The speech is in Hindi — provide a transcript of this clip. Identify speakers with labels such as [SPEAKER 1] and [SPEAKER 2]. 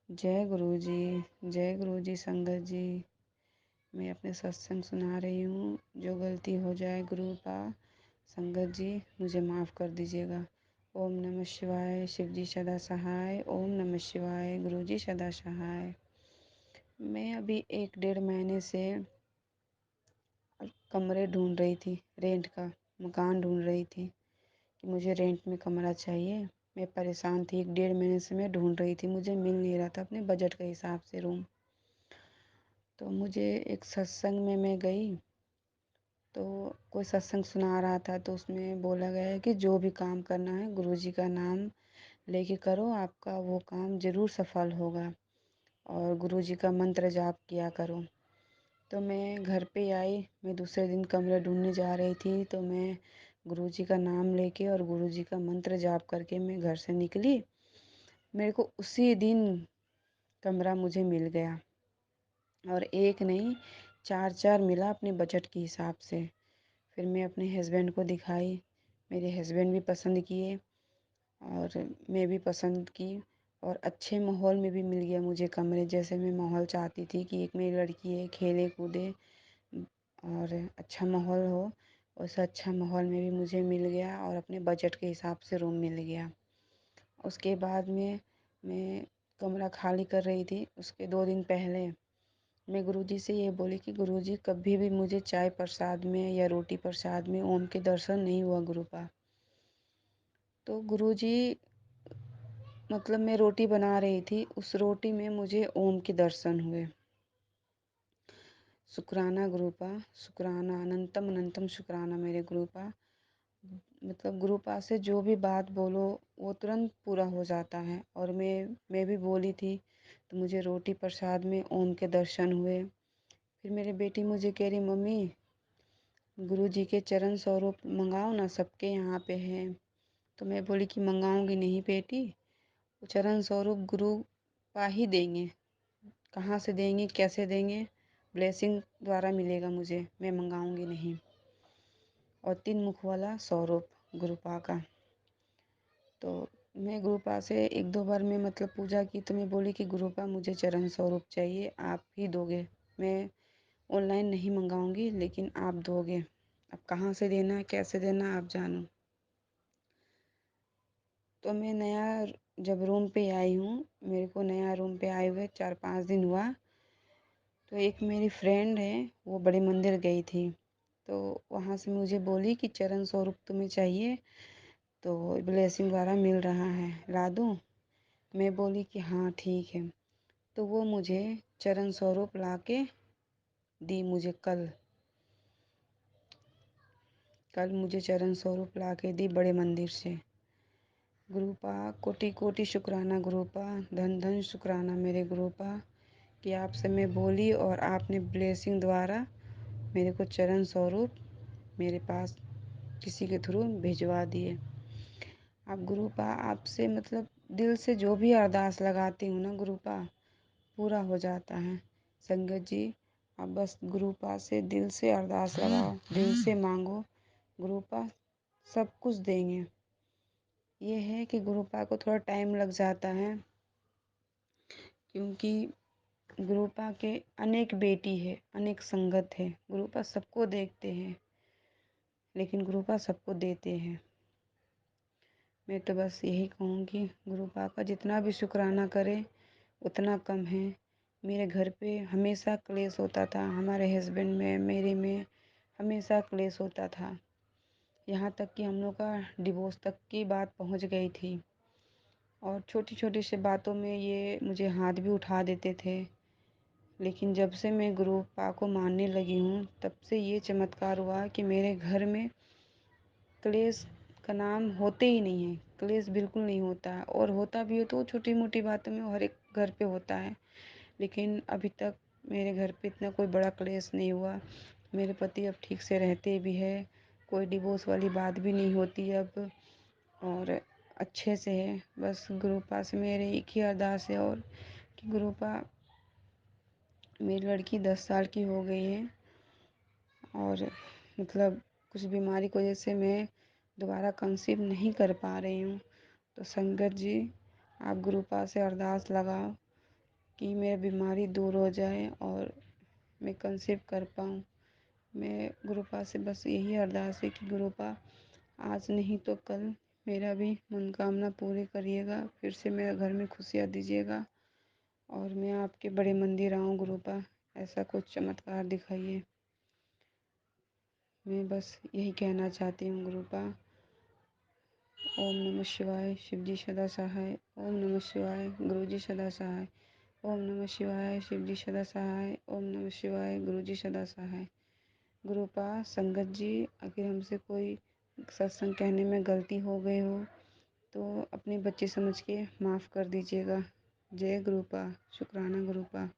[SPEAKER 1] जय गुरु जी संगत जी। मैं अपने सत्संग सुना रही हूँ। जो गलती हो जाए गुरु का संगत जी मुझे माफ़ कर दीजिएगा। ओम नमः शिवाय। शिव जी सदा सहाय। ओम नमः शिवाय। गुरु जी सदा सहाय। मैं अभी 1 डेढ़ महीने से कमरे ढूंढ रही थी, रेंट का मकान ढूंढ रही थी कि मुझे रेंट में कमरा चाहिए। मैं परेशान थी, 1 डेढ़ महीने से मैं ढूंढ रही थी, मुझे मिल नहीं रहा था अपने बजट के हिसाब से रूम। तो मुझे एक सत्संग में मैं गई, तो कोई सत्संग सुना रहा था, तो उसमें बोला गया है कि जो भी काम करना है गुरुजी का नाम लेके करो, आपका वो काम ज़रूर सफल होगा और गुरुजी का मंत्र जाप किया करो। तो मैं घर पे आई, मैं दूसरे दिन कमरा ढूंढने जा रही थी, तो मैं गुरुजी का नाम लेके और गुरुजी का मंत्र जाप करके मैं घर से निकली। मेरे को उसी दिन कमरा मुझे मिल गया, और एक नहीं, चार चार मिला अपने बजट के हिसाब से। फिर मैं अपने हस्बैंड को दिखाई, मेरे हस्बैंड भी पसंद किए और मैं भी पसंद की, और अच्छे माहौल में भी मिल गया मुझे कमरे, जैसे मैं माहौल चाहती थी कि एक मेरी लड़की है, खेले कूदे और अच्छा माहौल हो। वैसा अच्छा माहौल में भी मुझे मिल गया और अपने बजट के हिसाब से रूम मिल गया। उसके बाद में मैं कमरा खाली कर रही थी, उसके 2 दिन पहले मैं गुरुजी से ये बोली कि गुरुजी कभी भी मुझे चाय प्रसाद में या रोटी प्रसाद में ओम के दर्शन नहीं हुआ गुरुपा। तो गुरुजी, मतलब मैं रोटी बना रही थी, उस रोटी में मुझे ओम के दर्शन हुए। शुक्राना गुरुपा, शुक्राना, अनंतम अनंतम शुक्राना मेरे गुरुपा। मतलब गुरुपा से जो भी बात बोलो वो तुरंत पूरा हो जाता है। और मैं भी बोली थी, तो मुझे रोटी प्रसाद में ओम के दर्शन हुए। फिर मेरी बेटी मुझे कह रही, मम्मी गुरुजी के चरण स्वरूप मंगाओ ना, सबके यहाँ पे हैं। तो मैं बोली कि मंगाऊंगी नहीं बेटी, वो चरण स्वरूप गुरु पा ही देंगे, कहाँ से देंगे कैसे देंगे, ब्लेसिंग द्वारा मिलेगा मुझे, मैं मंगाऊंगी नहीं। और 3 मुख वाला स्वरूप गुरुपा का। तो मैं गुरुपा से 1-2 बार मैं मतलब पूजा की, तो मैं बोली कि गुरुपा मुझे चरण स्वरूप चाहिए, आप ही दोगे, मैं ऑनलाइन नहीं मंगाऊंगी, लेकिन आप दोगे। अब कहाँ से देना है कैसे देना आप जानो। तो मैं नया जब रूम पे आई हूँ, मेरे को नया रूम पे आए हुए 4-5 दिन हुआ, तो एक मेरी फ्रेंड है, वो बड़े मंदिर गई थी, तो वहाँ से मुझे बोली कि चरण स्वरूप तुम्हें चाहिए तो ब्लेसिंग द्वारा मिल रहा है, ला दूँ। मैं बोली कि हाँ ठीक है। तो वो मुझे चरण स्वरूप ला के दी, मुझे कल मुझे चरण स्वरूप ला के दी बड़े मंदिर से। गुरुपा कोटि कोटि शुक्राना गुरुपा, धन धन शुक्राना मेरे गुरुपा कि आपसे मैं बोली और आपने ब्लेसिंग द्वारा मेरे को चरण स्वरूप मेरे पास किसी के थ्रू भिजवा दिए। आप गुरुपा, आपसे मतलब दिल से जो भी अरदास लगाती हूँ ना गुरुपा, पूरा हो जाता है। संगत जी, आप बस गुरुपा से दिल से अरदास लगाओ, दिल से मांगो, गुरुपा सब कुछ देंगे। ये है कि गुरुपा को थोड़ा टाइम लग जाता है, क्योंकि गुरुपा के अनेक बेटी है, अनेक संगत है, गुरुपा सबको देखते हैं, लेकिन गुरुपा सबको देते हैं। मैं तो बस यही कहूँगी, गुरुपा का जितना भी शुक्राना करें उतना कम है। मेरे घर पे हमेशा क्लेश होता था, हमारे हस्बैंड में, मेरे में हमेशा क्लेश होता था, यहाँ तक कि हम लोग का डिवोर्स तक की बात पहुँच गई थी। और छोटी छोटी सी बातों में ये मुझे हाथ भी उठा देते थे। लेकिन जब से मैं गुरुपा को मानने लगी हूँ, तब से ये चमत्कार हुआ कि मेरे घर में क्लेश का नाम होते ही नहीं है, क्लेश बिल्कुल नहीं होता है, और होता भी है तो छोटी मोटी बातों में हर एक घर पे होता है। लेकिन अभी तक मेरे घर पे इतना कोई बड़ा क्लेश नहीं हुआ। मेरे पति अब ठीक से रहते भी है, कोई डिवोर्स वाली बात भी नहीं होती अब, और अच्छे से है। बस गुरुपा से मेरे एक ही अरदास है, और कि गुरुपा, मेरी लड़की 10 साल की हो गई है और मतलब कुछ बीमारी की वजह से मैं दोबारा कंसीव नहीं कर पा रही हूँ। तो संगत जी, आप गुरुपा से अरदास लगाओ, कि मेरी बीमारी दूर हो जाए और मैं कंसीव कर पाऊँ। मैं गुरुपा से बस यही अरदास है कि गुरुपा आज नहीं तो कल मेरा भी मनोकामना पूरी करिएगा, फिर से मेरे घर में खुशियाँ दीजिएगा और मैं आपके बड़े मंदिर आऊँ गुरुपा, ऐसा कुछ चमत्कार दिखाइए। मैं बस यही कहना चाहती हूँ गुरुपा। ओम नमः शिवाय, शिव जी सदा सहाय। ओम नमः शिवाय, गुरु जी सदा सहाय। ओम नमः शिवाय, शिव जी सदा सहाय। ओम नमः शिवाय, गुरु जी सदा सहाय। गुरुपा संगत जी, अगर हमसे कोई सत्संग कहने में गलती हो गई हो तो अपने बच्चे समझ के माफ़ कर दीजिएगा। जय गुरुपा, शुक्राना गुरुपा।